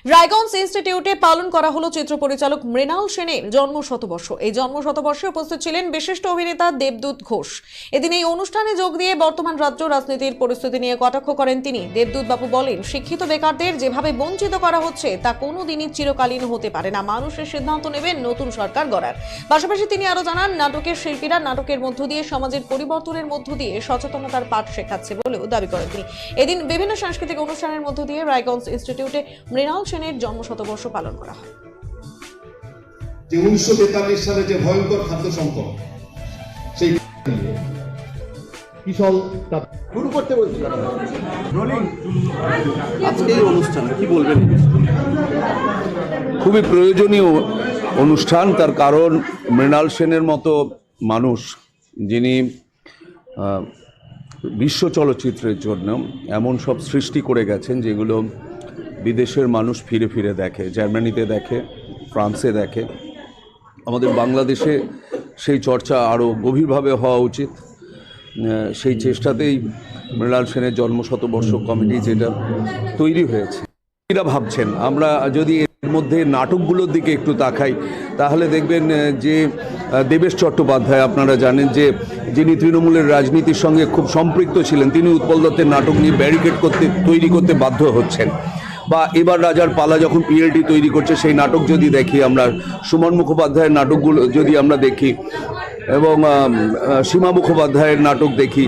রায়গঞ্জ ইনস্টিটিউটে পালন করা হলো চিত্র পরিচালক মৃণাল সেনের জন্ম শতবর্ষ। এই জন্ম শতবর্ষে উপস্থিত ছিলেন বিশিষ্ট অভিনেতা দেবদূত ঘোষ। এদিন এই অনুষ্ঠানে যোগ দিয়ে বর্তমান রাজ্য রাজনীতির পরিস্থিতি নিয়ে কটাক্ষ করেন তিনি। দেবদূত বাবু বলেন, শিক্ষিত বেকারদের যেভাবে বঞ্চিত করা হচ্ছে তা কোনোদিনই চিরকালীন হতে পারে না। মানুষের সিদ্ধান্ত নেবেন নতুন সরকার গড়ার। পাশাপাশি তিনি আরো জানান, নাটকের শিল্পীরা নাটকের মধ্য দিয়ে সমাজের পরিবর্তনের মধ্য দিয়ে সচেতনতার পাঠ শেখাচ্ছে বলেও দাবি করেন তিনি। এদিন বিভিন্ন সাংস্কৃতিক অনুষ্ঠানের মধ্য দিয়ে রায়গঞ্জ ইনস্টিটিউটে মৃণাল সেনের জন্ম শতবর্ষ পালন করা হয়। যে 1943 সালে যে ভয়ঙ্কর খাদ্য সংকট, সেই কিশল শুরু করতে বলছি। আজকে এই অনুষ্ঠান কি বলবেন? খুবই প্রয়োজনীয় অনুষ্ঠান, তার কারণ মৃণাল সেনের মতো মানুষ, যিনি বিশ্ব চলচ্চিত্রের জন্য এমন সব সৃষ্টি করে গেছেন যেগুলো বিদেশের মানুষ ফিরে ফিরে দেখে, জার্মানিতে দেখে, ফ্রান্সে দেখে। আমাদের বাংলাদেশে সেই চর্চা আরও গভীরভাবে হওয়া উচিত। সেই চেষ্টাতেই মৃণাল সেনের জন্ম শতবর্ষ কমিটি যেটা তৈরি হয়েছে। এরা ভাবছেন, আমরা যদি এর মধ্যে নাটকগুলোর দিকে একটু তাকাই তাহলে দেখবেন যে দেবেশ চট্টোপাধ্যায়, আপনারা জানেন যে যিনি তৃণমূলের রাজনীতির সঙ্গে খুব সম্পৃক্ত ছিলেন, তিনি উৎপল দত্তের নাটক নিয়ে ব্যারিকেড তৈরি করতে বাধ্য হচ্ছেন। বা এবার রাজার পালা যখন পিএলটি তৈরি করছে, সেই নাটক যদি দেখি আমরা, সুমন মুখোপাধ্যায়ের নাটকগুলো যদি আমরা দেখি এবং সীমা মুখোপাধ্যায়ের নাটক দেখি,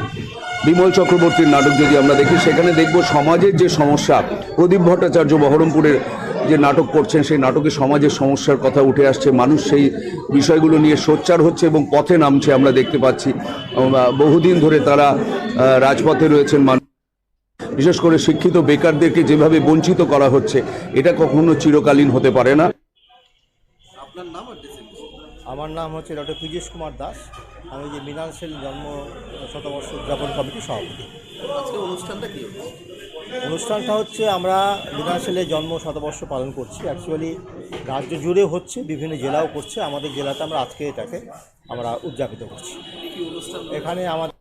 বিমল চক্রবর্তীর নাটক যদি আমরা দেখি, সেখানে দেখব সমাজের যে সমস্যা, প্রদীপ ভট্টাচার্য বহরমপুরের যে নাটক করছেন, সেই নাটকে সমাজের সমস্যার কথা উঠে আসছে। মানুষ সেই বিষয়গুলো নিয়ে সোচ্চার হচ্ছে এবং পথে নামছে, আমরা দেখতে পাচ্ছি। বহুদিন ধরে তারা রাজপথে রয়েছেন। বিশেষ করে শিক্ষিত বেকারদেরকে যেভাবে বঞ্চিত করা হচ্ছে, এটা কখনো চিরকালীন হতে পারে না। আমার নাম হচ্ছে ডক্টর পীযূষ কুমার দাস। আমি যে মৃণাল সেন জন্ম শতবর্ষ উদযাপন কমিটির সভাপতি। আজকে অনুষ্ঠানটা কি? অনুষ্ঠানটা হচ্ছে আমরা মৃণাল সেনের জন্ম শতবর্ষ পালন করছি। অ্যাকচুয়ালি রাজ্য জুড়ে হচ্ছে, বিভিন্ন জেলাও করছে। আমাদের জেলাতে আমরা আজকে এটাকে আমরা উদযাপিত করছি। এখানে আমাদের